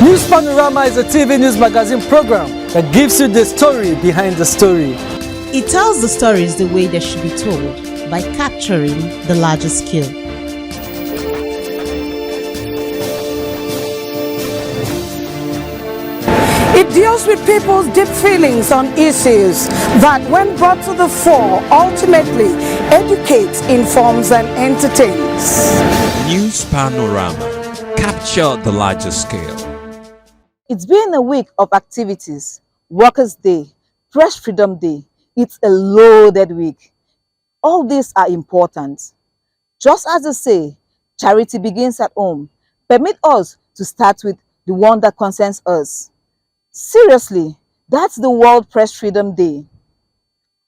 News Panorama is a TV news magazine program that gives you the story behind the story. It tells the stories the way they should be told by capturing the larger scale. It deals with people's deep feelings on issues that, when brought to the fore, ultimately educates, informs, and entertains. News Panorama. Capture the larger scale. It's been a week of activities. Workers' Day, Press Freedom Day. It's a loaded week. All these are important. Just as they say, charity begins at home. Permit us to start with the one that concerns us. Seriously, that's the World Press Freedom Day.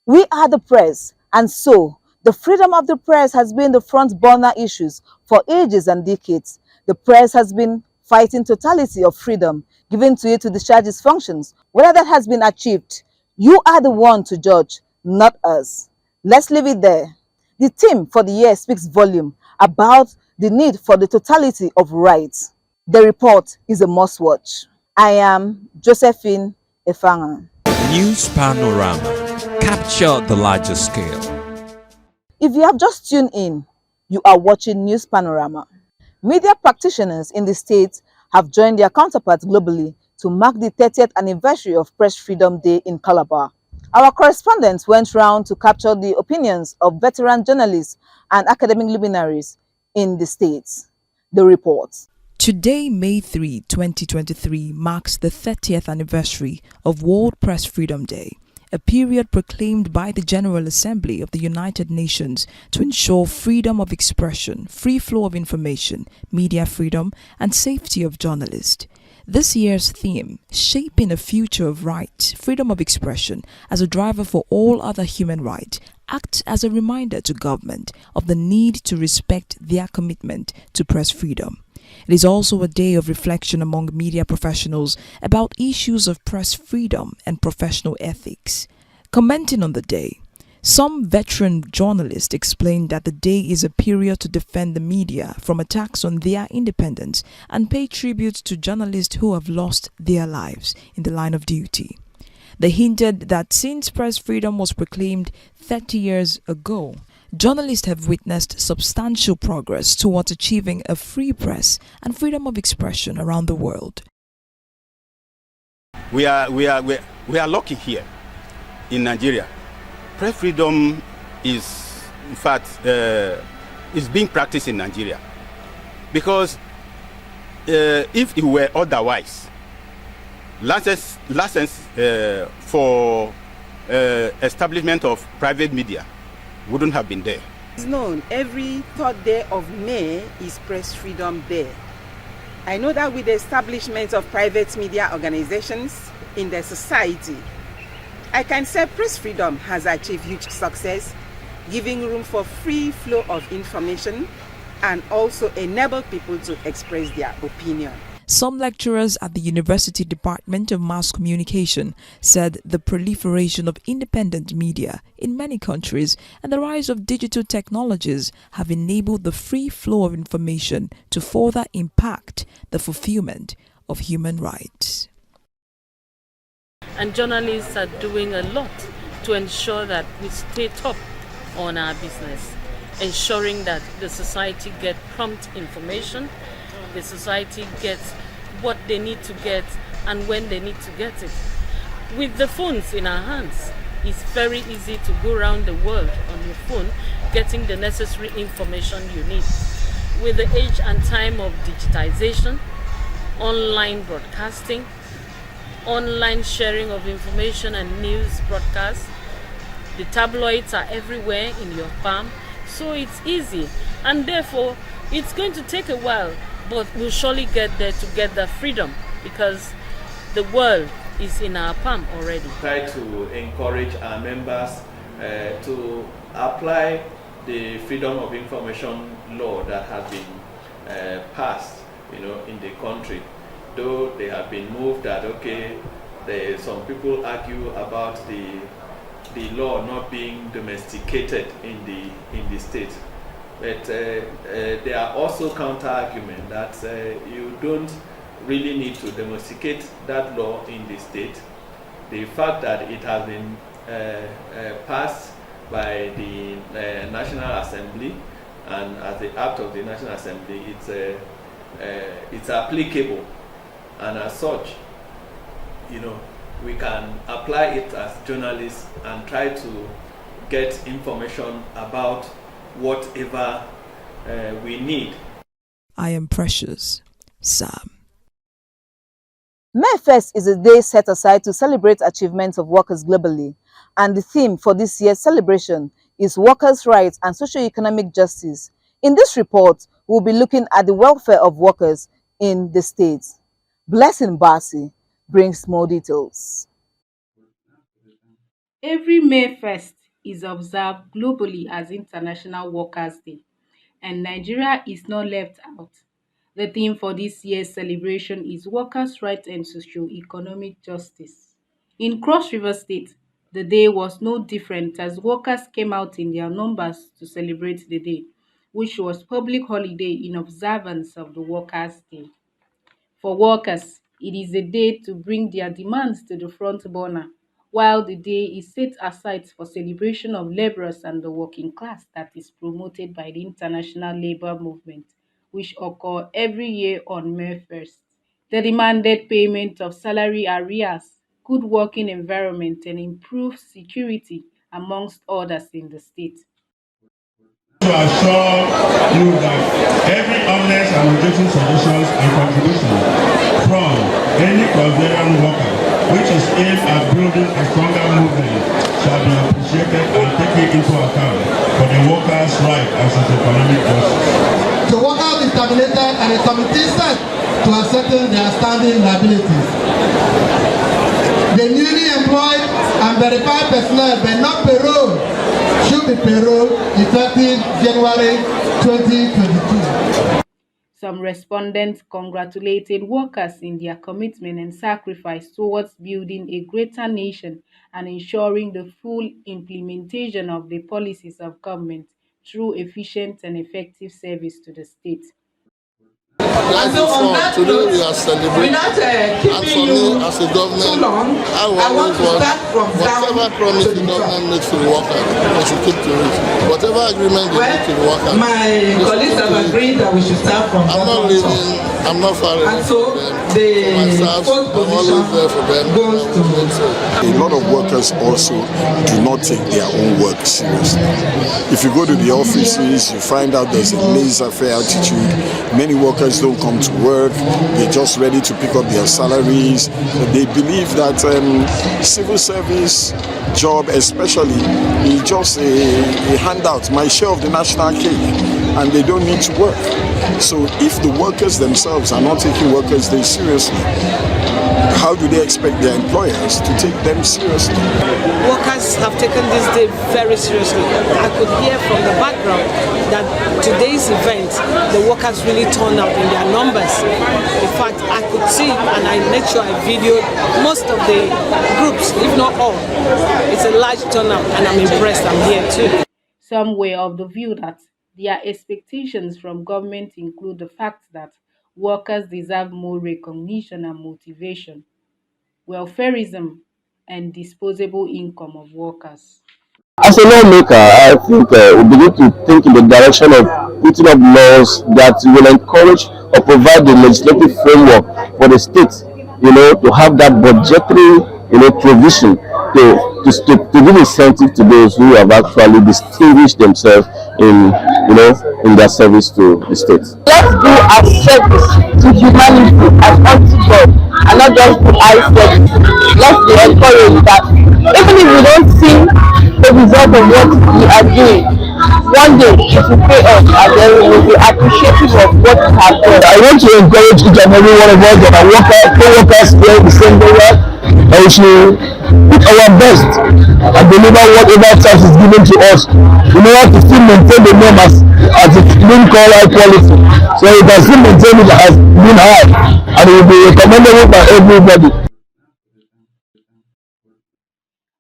We are the press, and so the freedom of the press has been the front burner issues for ages and decades. The press has been fighting totality of freedom given to it to discharge its functions. Whether that has been achieved, you are the one to judge, not us. Let's leave it there. The theme for the year speaks volume about the need for the totality of rights. The report is a must-watch. I am Josephine Efanga. News Panorama. Capture the larger scale. If you have just tuned in, you are watching News Panorama. Media practitioners in the States have joined their counterparts globally to mark the 30th anniversary of Press Freedom Day in Calabar. Our correspondents went round to capture the opinions of veteran journalists and academic luminaries in the States. The report. Today, May 3, 2023, marks the 30th anniversary of World Press Freedom Day, a period proclaimed by the General Assembly of the United Nations to ensure freedom of expression, free flow of information, media freedom, and safety of journalists. This year's theme, Shaping a Future of Rights, Freedom of Expression as a driver for all other human rights, acts as a reminder to government of the need to respect their commitment to press freedom. It is also a day of reflection among media professionals about issues of press freedom and professional ethics. Commenting on the day, some veteran journalists explained that the day is a period to defend the media from attacks on their independence and pay tribute to journalists who have lost their lives in the line of duty. They hinted that since press freedom was proclaimed 30 years ago, journalists have witnessed substantial progress towards achieving a free press and freedom of expression around the world. We are lucky here in Nigeria. Press freedom is, in fact, is being practiced in Nigeria. Because if it were otherwise, license for establishment of private media wouldn't have been there. It's known every third day of May is Press Freedom Day. I know that with the establishment of private media organizations in the society, I can say press freedom has achieved huge success, giving room for free flow of information and also enable people to express their opinion. Some lecturers at the University Department of Mass Communication said the proliferation of independent media in many countries and the rise of digital technologies have enabled the free flow of information to further impact the fulfillment of human rights. And journalists are doing a lot to ensure that we stay top on our business, ensuring that the society gets prompt information, the society gets what they need to get and when they need to get it. With the phones in our hands, it's very easy to go around the world on your phone getting the necessary information you need. With the age and time of digitization, online broadcasting, online sharing of information and news broadcasts, the tabloids are everywhere in your palm, so it's easy, and therefore it's going to take a while, but we'll surely get there to get the freedom because the world is in our palm already. Try to encourage our members to apply the Freedom of Information law that has been passed, in the country. Though they have been moved that some people argue about the law not being domesticated in the state. But there are also counter arguments that you don't really need to domesticate that law in the state. The fact that it has been passed by the National Assembly, and as the act of the National Assembly, it's applicable, and as such, we can apply it as journalists and try to get information about whatever we need. I am Precious, Sam. May 1st is a day set aside to celebrate achievements of workers globally, and the theme for this year's celebration is workers' rights and socio-economic justice. In this report, we'll be looking at the welfare of workers in the states. Blessing Basi brings more details. Every May 1st is observed globally as International Workers' Day, and Nigeria is not left out. The theme for this year's celebration is Workers' Rights and Socio-Economic Justice. In Cross River State, the day was no different as workers came out in their numbers to celebrate the day, which was public holiday in observance of the Workers' Day. For workers, it is a day to bring their demands to the front burner, while the day is set aside for celebration of laborers and the working class that is promoted by the International Labour Movement, which occur every year on May 1st. The demanded payment of salary arrears, good working environment, and improved security, amongst others in the state. To assure you that every honest and objective suggestions and contributions from any Brazilian worker which is aimed at building a stronger movement shall be appreciated and taken into account for the workers' right and socio-economic justice. The workers is terminated and a committee set to ascertain their standing liabilities. The newly employed and verified personnel but not payroll should be payroll effective January 2022. Some respondents congratulated workers in their commitment and sacrifice towards building a greater nation and ensuring the full implementation of the policies of government through efficient and effective service to the state. And so on that note, without keeping you too long, I want to start from whatever promise the government makes to the workers, they should keep to it. Whatever agreement they make to the workers. My colleagues have agreed that we should start from I'm not leaving, I'm not far away. And so the fourth position goes to... A lot of workers also do not take their own work seriously. If you go to the offices, you find out there's a laissez-faire attitude. Many workers don't come to work, they're just ready to pick up their salaries. They believe that civil service job especially is just a handout, my share of the national cake, and they don't need to work. So if the workers themselves are not taking workers' day seriously, how do they expect their employers to take them seriously? Workers have taken this day very seriously. I could hear from the background that today's event, the workers really turned out in their numbers. In fact, I could see, and I made sure I videoed most of the groups, if not all. It's a large turnout, and I'm impressed. I'm here too. Some were of the view that their expectations from government include the fact that workers deserve more recognition and motivation, welfareism, and disposable income of workers. As a lawmaker, I think we begin to think in the direction of putting up laws that will encourage or provide the legislative framework for the states, to have that budgetary, provision to give incentive to those who have actually distinguished themselves in their service to the state. Let's do our service to humanity as unto God and not just do eye service. Let's be encouraged that even if we don't see the result of what we are doing, one day it will pay off and then we will be appreciative of what we have done. I want to encourage each and every one of us that are co-workers here in the same area, and we should put our best and deliver whatever task is given to us in order to still maintain the norm as it's been called high quality. So you can still maintain it as being high and it will be recommendable by everybody.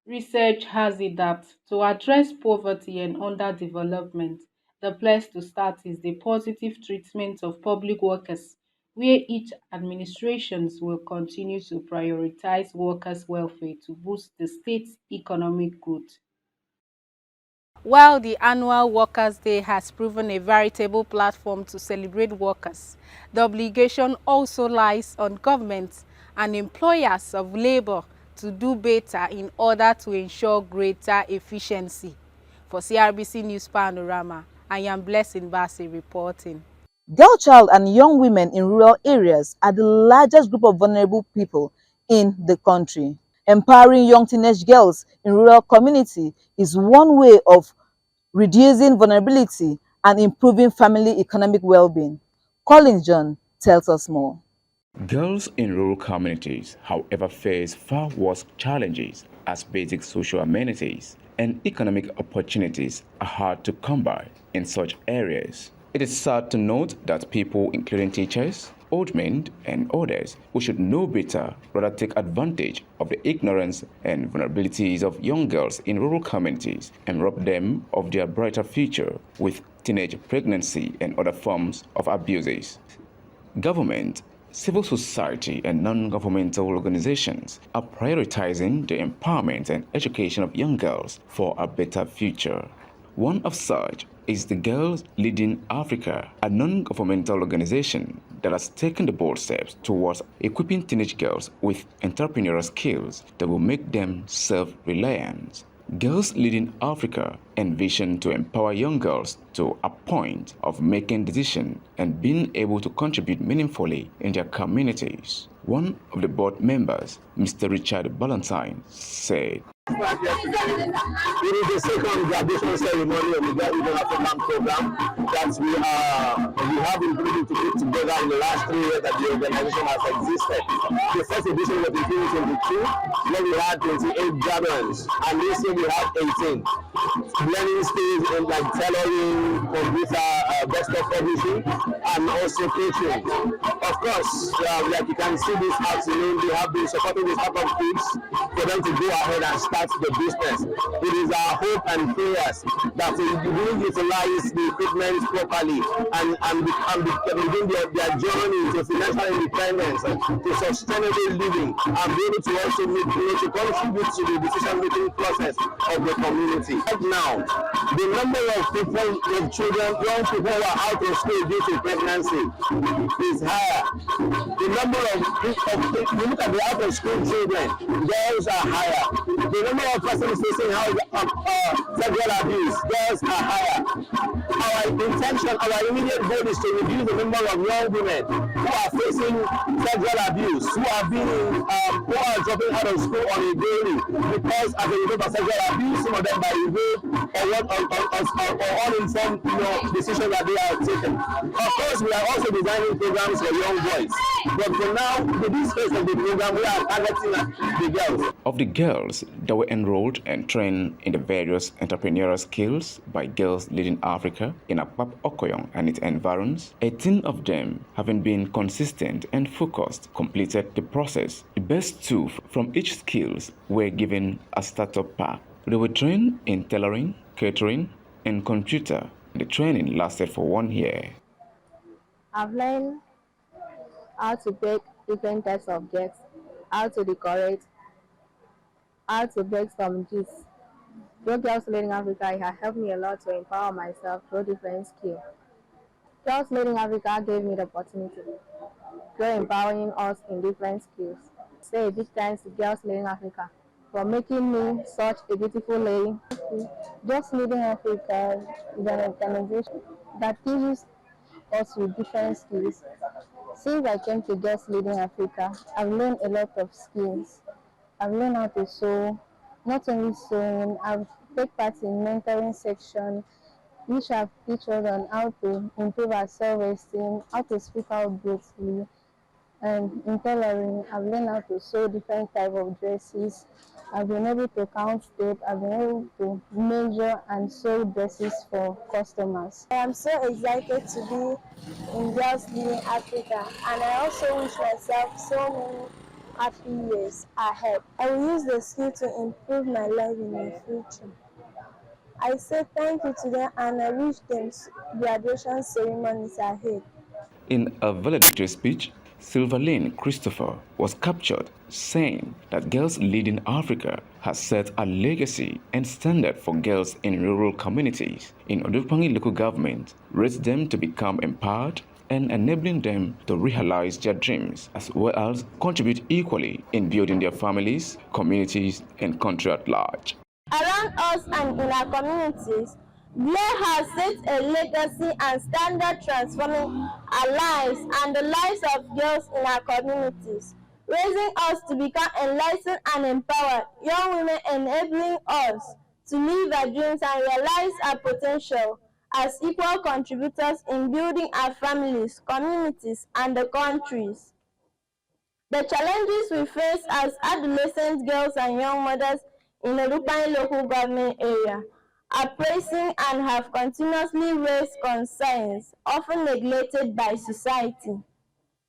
Research has it that to address poverty and underdevelopment, the place to start is the positive treatment of public workers where each administrations will continue to prioritize workers' welfare to boost the state's economic growth. While the annual Workers' Day has proven a veritable platform to celebrate workers, the obligation also lies on governments and employers of labor to do better in order to ensure greater efficiency. For CRBC News Panorama, I am Blessing Bassey reporting. Girl child and young women in rural areas are the largest group of vulnerable people in the country. Empowering young teenage girls in rural community is one way of reducing vulnerability and improving family economic well-being. Collins John tells us more. Girls in rural communities, however, face far worse challenges as basic social amenities and economic opportunities are hard to come by in such areas. It is sad to note that people, including teachers, old men, and others who should know better rather take advantage of the ignorance and vulnerabilities of young girls in rural communities and rob them of their brighter future with teenage pregnancy and other forms of abuses. Government, civil society, and non-governmental organizations are prioritizing the empowerment and education of young girls for a better future. One of such is the Girls Leading Africa, a non-governmental organization that has taken the bold steps towards equipping teenage girls with entrepreneurial skills that will make them self-reliant. Girls Leading Africa envision to empower young girls to a point of making decisions and being able to contribute meaningfully in their communities. One of the board members, Mr. Richard Ballantyne, said, It is the second graduation ceremony of the Girl Leading African program that we have been able to put together in the last 3 years that the organization has existed. The first edition was in 2022, where we had 28 graduates, and this year we have 18. Learning skills in like tailoring, computer, desktop publishing, and also catering. Of course, like you can see this afternoon, we have been supporting this type of kids for them to go ahead and start the business. It is our hope and prayers that they will utilize the equipment properly and begin their journey to financial independence, to sustainable living, and be able to also to contribute to the decision-making process of the community. Right now, the number of people, of children, young people who are out of school due to pregnancy is higher. The number of you look at the out of school children, girls are higher. The number of persons facing sexual abuse, girls are higher. Our intention, our immediate goal is to reduce the number of young women who are facing sexual abuse, who are dropping out of school on a daily because as a result of sexual abuse, some of them by rape or uninformed decisions that they have taken. Of course, we are also designing programs for young boys, but for now, with this phase of the program, we are targeting the girls. Of the girls that were enrolled and trained in the various entrepreneurial skills by Girls Leading Africa in Apap Okoyong and its environs, 18 of them, having been consistent and focused, completed the process. The best two from each skills were given a startup pack. They were trained in tailoring, catering, and computer. The training lasted for 1 year. I've learned how to bake different types of cakes, how to decorate, how to bake some juice. Through Girls Leading Africa, it has helped me a lot to empower myself through different skills. Girls Leading Africa gave me the opportunity through empowering us in different skills. Say a big thanks to Girls Leading Africa for making me such a beautiful lady. Girls Leading Africa is an organization that teaches us with different skills. Since I came to Girls Leading Africa, I've learned a lot of skills. I've learned how to sew, not only sewing, I've taken part in mentoring section, which have teach us on how to improve our self-esteem, how to speak out boldly, and in tailoring, I've learned how to sew different types of dresses. I've been able to count tape, I've been able to measure and sew dresses for customers. I am so excited to be in Girls Leading Africa, and I also wish myself so many happy years ahead. I will use the skill to improve my life in the future. I say thank you to them and I wish them graduation ceremonies ahead. In a valedictory speech, Sylvaline Christopher was captured, saying that Girls Leading Africa has set a legacy and standard for girls in rural communities in Odupangi local government, raised them to become empowered and enabling them to realize their dreams as well as contribute equally in building their families, communities, and country at large. Around us and in our communities, Blair has set a legacy and standard transforming our lives and the lives of girls in our communities, raising us to become enlightened and empowered young women, enabling us to live our dreams and realize our potential as equal contributors in building our families, communities, and the countries. The challenges we face as adolescent girls and young mothers in the Rupani local government area are pressing and have continuously raised concerns, often neglected by society.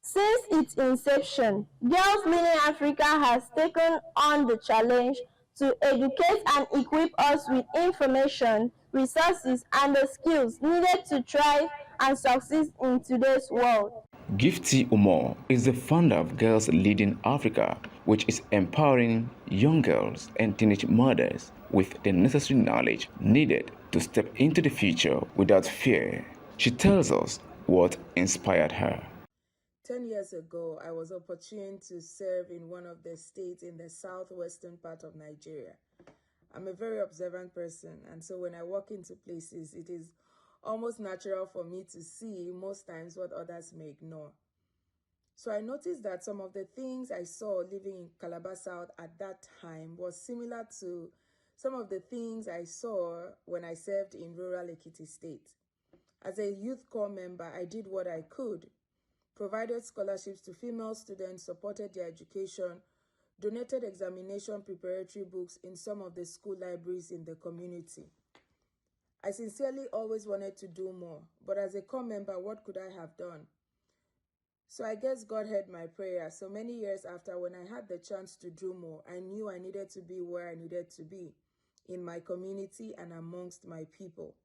Since its inception, Girls Leading Africa has taken on the challenge to educate and equip us with information, resources, and the skills needed to thrive and succeed in today's world. Gifty Umar is the founder of Girls Leading Africa, which is empowering young girls and teenage mothers with the necessary knowledge needed to step into the future without fear. She tells us what inspired her. 10 years ago, I was opportune to serve in one of the states in the southwestern part of Nigeria. I'm a very observant person, and so when I walk into places, it is almost natural for me to see most times what others may ignore. So I noticed that some of the things I saw living in Calabar South at that time was similar to some of the things I saw when I served in rural Ekiti State. As a youth corps member, I did what I could, provided scholarships to female students, supported their education, donated examination preparatory books in some of the school libraries in the community. I sincerely always wanted to do more, but as a corps member, what could I have done? So I guess God heard my prayer. So many years after, when I had the chance to do more, I knew I needed to be where I needed to be, in my community and amongst my people.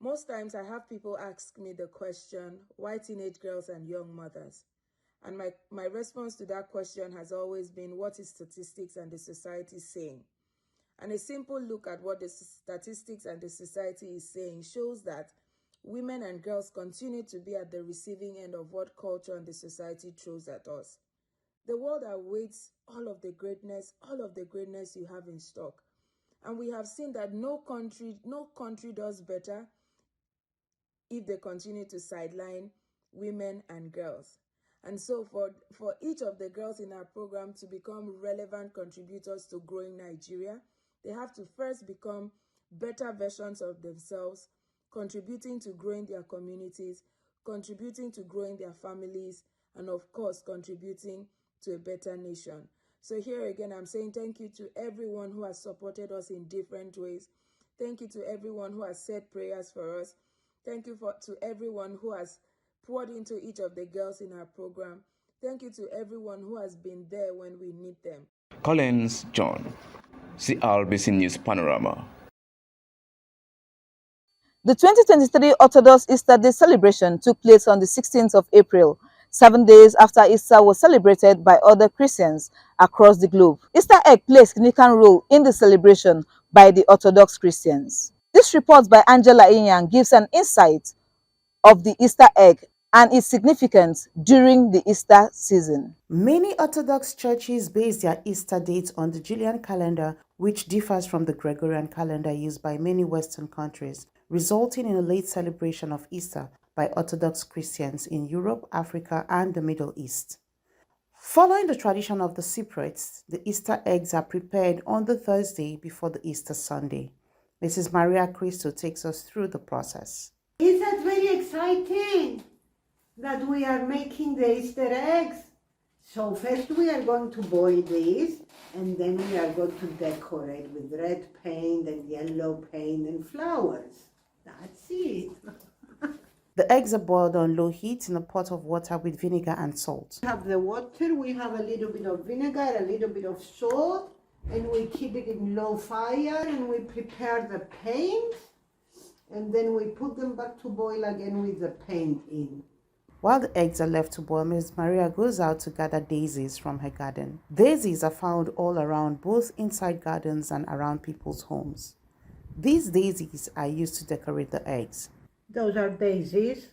Most times I have people ask me the question, why teenage girls and young mothers? And my response to that question has always been, what is statistics and the society saying? And a simple look at what the statistics and the society is saying shows that women and girls continue to be at the receiving end of what culture and the society throws at us. The world awaits all of the greatness you have in stock. And we have seen that no country does better if they continue to sideline women and girls. And so for each of the girls in our program to become relevant contributors to growing Nigeria, they have to first become better versions of themselves, contributing to growing their communities, contributing to growing their families, and of course, contributing to a better nation. So here again, I'm saying thank you to everyone who has supported us in different ways. Thank you to everyone who has said prayers for us. Thank you to everyone who has poured into each of the girls in our program. Thank you to everyone who has been there when we need them. Collins John, CRBC News Panorama. The 2023 Orthodox Easter Day celebration took place on the 16th of April, 7 days after Easter was celebrated by other Christians across the globe. Easter egg plays a significant role in the celebration by the Orthodox Christians. This report by Angela Inyang gives an insight of the Easter egg and its significance during the Easter season. Many Orthodox churches base their Easter dates on the Julian calendar, which differs from the Gregorian calendar used by many Western countries, resulting in a late celebration of Easter by Orthodox Christians in Europe, Africa, and the Middle East. Following the tradition of the Cypriots, the Easter eggs are prepared on the Thursday before the Easter Sunday. Mrs. Maria Cristo takes us through the process. Is that very exciting that we are making the Easter eggs? So first we are going to boil these, and then we are going to decorate with red paint and yellow paint and flowers. That's it. The eggs are boiled on low heat in a pot of water with vinegar and salt. We have the water, we have a little bit of vinegar, a little bit of salt, and we keep it in low fire, and we prepare the paint, and then we put them back to boil again with the paint in. While the eggs are left to boil, Ms. Maria goes out to gather daisies from her garden. Daisies are found all around, both inside gardens and around people's homes. These daisies are used to decorate the eggs. Those are daisies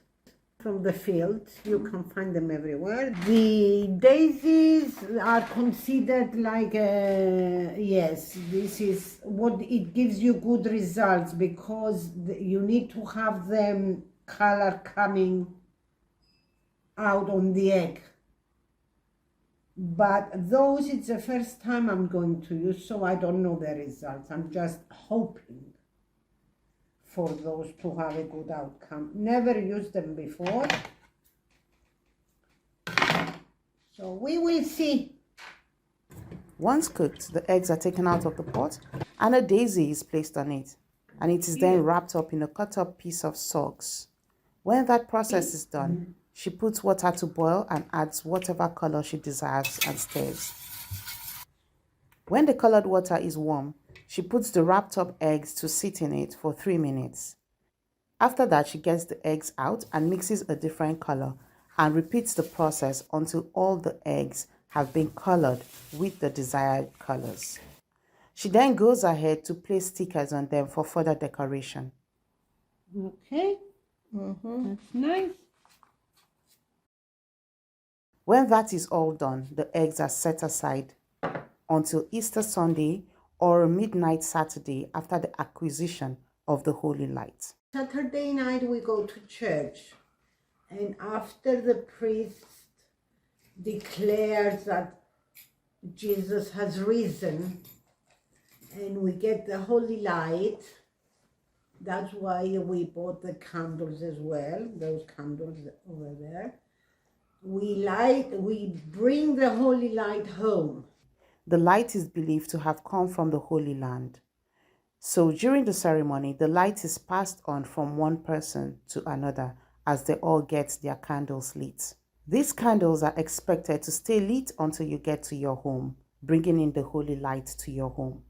from the field. You can find them everywhere. The daisies are considered like, yes, this is what it gives you good results, because you need to have them color coming out on the egg. But those, it's the first time I'm going to use, so I don't know the results. I'm just hoping for those to have a good outcome. Never used them before, so we will see. Once cooked, the eggs are taken out of the pot and a daisy is placed on it, and it is then wrapped up in a cut-up piece of socks. When that process is done, she puts water to boil and adds whatever color she desires and stirs. When the colored water is warm, she puts the wrapped up eggs to sit in it for 3 minutes. After that, she gets the eggs out and mixes a different color and repeats the process until all the eggs have been colored with the desired colors. She then goes ahead to place stickers on them for further decoration. Okay, that's nice. When that is all done, the eggs are set aside until Easter Sunday or midnight Saturday after the acquisition of the holy light. Saturday night we go to church, and after the priest declares that Jesus has risen and we get the holy light, that's why we bought the candles as well, those candles over there. We bring the holy light home. The light is believed to have come from the Holy Land. So during the ceremony, the light is passed on from one person to another as they all get their candles lit. These candles are expected to stay lit until you get to your home, bringing in the holy light to your home.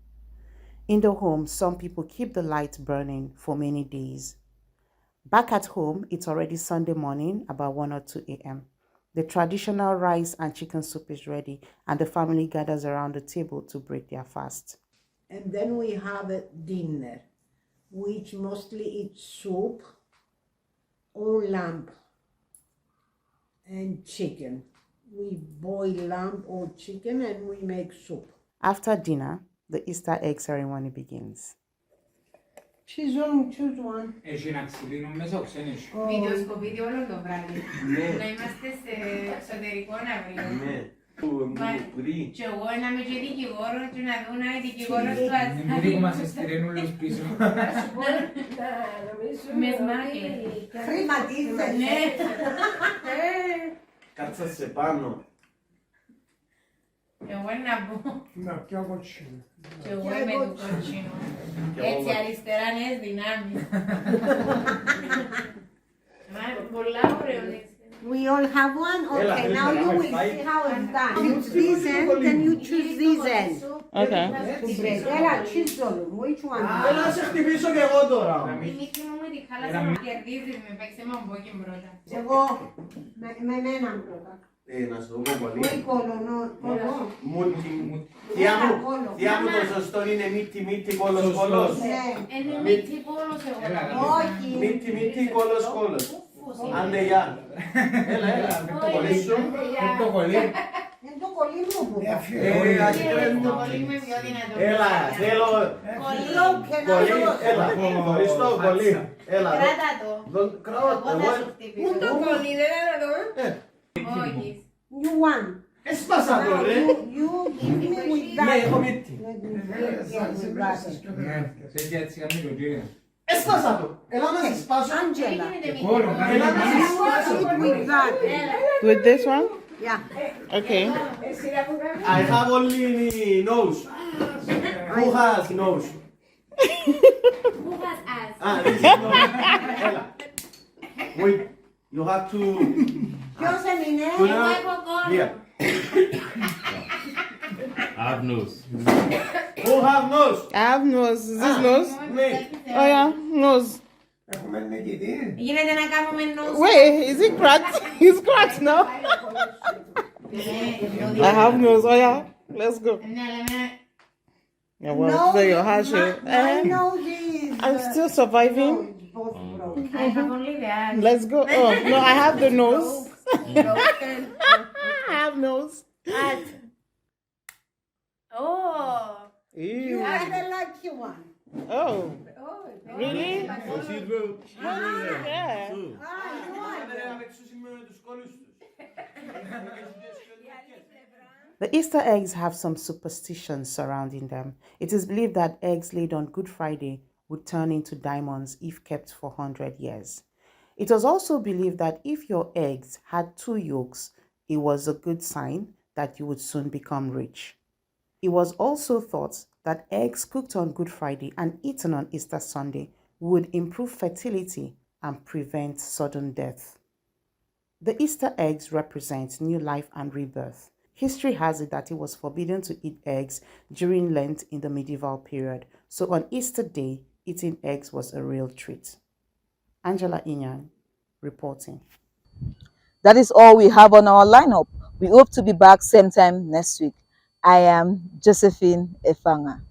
In the home, some people keep the light burning for many days. Back at home, it's already Sunday morning, about 1 or 2 a.m. The traditional rice and chicken soup is ready, and the family gathers around the table to break their fast. And then we have a dinner, which mostly eats soup or lamb and chicken. We boil lamb or chicken and we make soup. After dinner, the Easter egg ceremony begins. Choose one. Βιντεοσκοπείτε όλο το βράδυ. Να είμαστε σε εξωτερικό αύριο. Και εγώ να είμαι και δικηγόρο και να δω να είναι δικηγόρος του Αζάρη. Μην δείχνουμε σε στηρένουν όλους πίσω. Με σμάχε. Χρηματίζεσαι. Κάτσα σε πάνω. Εγώ να μπω. Να πιω κοτσίνο. Και εγώ είμαι του κοτσίνου. Έτσι αριστερά νέες δυνάμεις. Πολλά ωραίο. We all have one? Okay, now you will see how it's done. Choose this end, then you choose this end. Okay. Έλα, choose all. Which one? Έλα, σε χτυπήσω και εγώ τώρα. Η μύτη μου με τη χάλασα μου κερδίζει, με παίξε με ομπόκι πρώτα. Εγώ, με μένα πρώτα. Να σου το πω πολύ. Όχι κόλο, Θεία μου το σωστό είναι μύτη, κόλος. Είναι μύτη, κόλος εγώ. Όχι. Μύτη, κόλος. Άντε, γεια. Έλα, το κολλή σου. Το κολλή. Είναι το κολλή μου που το κολλή με πιο δυνατό. Έλα, θέλω. Έλα, χωριστό κολλή. Έλα. Κράτα το. Εγώ θα σου χτυπήσω. Πού το κολλή, δεν είναι εδώ. Όχι. You won. Έσπασα το, ρε. You give me with that. Ναι, έχω μύτη. Έσπασα το. Έλα να σε σπάσω. Angela. Έλα να σε σπάσω. With that. With this one? Yeah. Okay. I have only nose. Who has nose? Who has ass? This is nose. Έλα. Wait. You have to... Ποιος είναι? Εγώ έχω κόλλο. Here. I have nose. Who have nose? I have nose. Is this nose? Me. Oh yeah, nose. Wait, is it cracked? It's cracked now. I have nose. Oh yeah, let's go. Yeah, well, so your hash. I'm still surviving. Let's go. Oh no, I have the nose. I have nose. Oh. You are the lucky one. Oh. Really? The Easter eggs have some superstitions surrounding them. It is believed that eggs laid on Good Friday would turn into diamonds if kept for 100 years. It was also believed that if your eggs had 2 yolks, it was a good sign that you would soon become rich. It was also thought that eggs cooked on Good Friday and eaten on Easter Sunday would improve fertility and prevent sudden death. The Easter eggs represent new life and rebirth. History has it that it was forbidden to eat eggs during Lent in the medieval period, so on Easter Day, eating eggs was a real treat. Angela Inyan, reporting. That is all we have on our lineup. We hope to be back same time next week. I am Josephine Efanga.